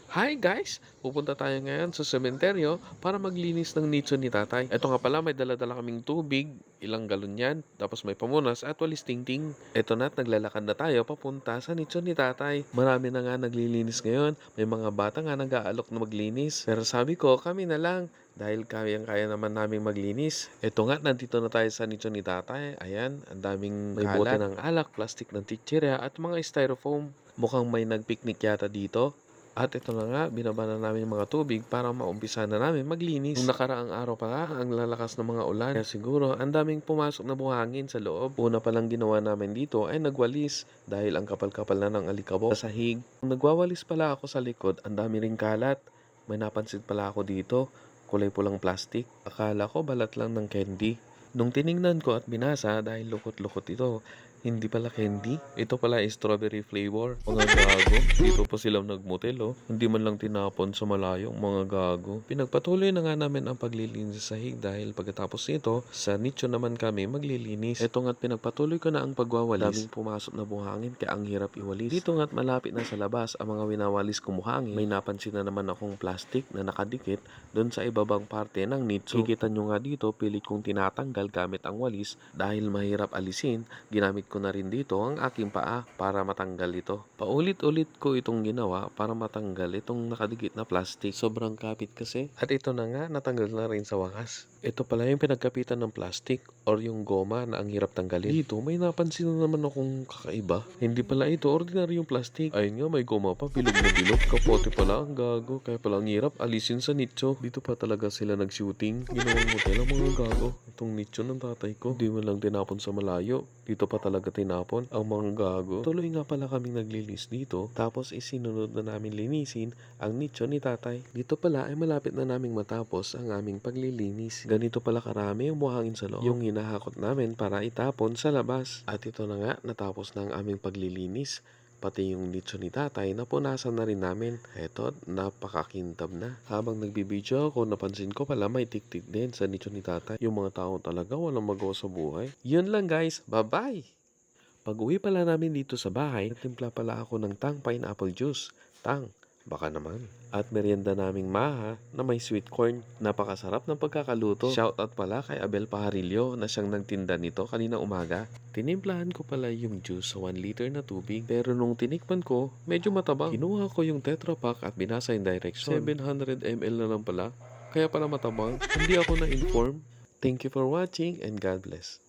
Hi guys! Pupunta tayo ngayon sa sementeryo para maglinis ng nicho ni tatay. Ito nga pala, may dala-dala kaming tubig, ilang galon yan, tapos may pamunas at walis tingting. Ito na't naglalakad na tayo papunta sa nicho ni tatay. Marami na nga naglilinis ngayon, may mga bata nga nag-aalok na maglinis. Pero sabi ko, kami na lang. Dahil kayang-kaya naman naming maglinis. Ito nga, nandito na tayo sa nicho ni tatay. Ayan, ang daming may bote ng alak, plastic ng titsirya at mga styrofoam. Mukhang may nagpiknik yata dito. At ito na nga, binaba na namin yung mga tubig para maumpisa na namin maglinis. Nung nakaraang araw pa nga, ang lalakas ng mga ulan. Kaya siguro, ang daming pumasok na buhangin sa loob. Una pa lang ginawa namin dito ay nagwalis dahil ang kapal-kapal na ng alikabok sa sahig. Nung nagwawalis pala ako sa likod, ang dami ring kalat. May napansin pala ako dito, kulay pulang plastic. Akala ko balat lang ng candy. Nung tiningnan ko at binasa dahil lukot-lukot ito, hindi pala candy. Ito pala ay strawberry flavor. Mga gago. Dito pa silang nagmotel, oh. Hindi man lang tinapon sa malayo, mga gago. Pinagpatuloy na nga namin ang paglilinis sa sahig dahil pagkatapos nito, sa nicho naman kami maglilinis. Ito nga't pinagpatuloy ko na ang pagwawalis. Daming pumasok na buhangin kaya ang hirap iwalis. Dito nga't malapit na sa labas ang mga winawalis kong buhangin. May napansin na naman akong plastic na nakadikit doon sa ibabang parte ng nicho. Kikita nyo nga dito, pilit kong tinatanggal gamit ang walis dahil mahirap alisin. Ginamit ko na rin dito ang aking paa para matanggal ito. Paulit-ulit ko itong ginawa para matanggal itong nakadikit na plastic. Sobrang kapit kasi. At ito na nga, natanggal na rin sa wakas. Ito pala yung pinagkapitan ng plastic or yung goma na ang hirap tanggalin. Dito, may napansin na naman akong kakaiba. Hindi pala ito ordinary yung plastic. Ayun nga, may goma pa, bilog na bilog. Kapote pala, ang gago. Kaya pala ang hirap alisin sa nicho. Dito pa talaga sila nag-shooting. Ginawang motel ang mga gago. Itong nicho ng tatay ko. Hindi mo lang tinapon sa malayo. Dito pa talaga tinapon ang mga gago. Tuloy nga pala kaming naglinis dito. Tapos isinunod na namin linisin ang nicho ni tatay. Dito pala ay malapit na naming matapos ang aming paglilinis. Ganito pala karami yung buhangin sa loob. Yung hinahakot namin para itapon sa labas. At ito na nga, natapos na ang aming paglilinis. Pati yung nicho ni tatay, napunasan na rin namin. Eto, napakakintab na. Habang nagbibideo ako, napansin ko pala may tiktik din sa nicho ni tatay. Yung mga tao talaga walang magawa sa buhay. Yun lang guys, bye-bye! Pag-uwi pala namin dito sa bahay, natimpla pala ako ng tang pineapple juice. Tang, baka naman. At merienda naming maha na may sweet corn. Napakasarap ng pagkakaluto. Shoutout pala kay Abel Pajarillo na siyang nagtinda nito kanina umaga. Tinimplahan ko pala yung juice sa 1 liter na tubig. Pero nung tinikman ko, medyo matabang. Kinuha ko yung Tetra Pak at binasa yung direction. 700 ml na lang pala. Kaya pala matabang. Hindi ako na-inform. Thank you for watching and God bless.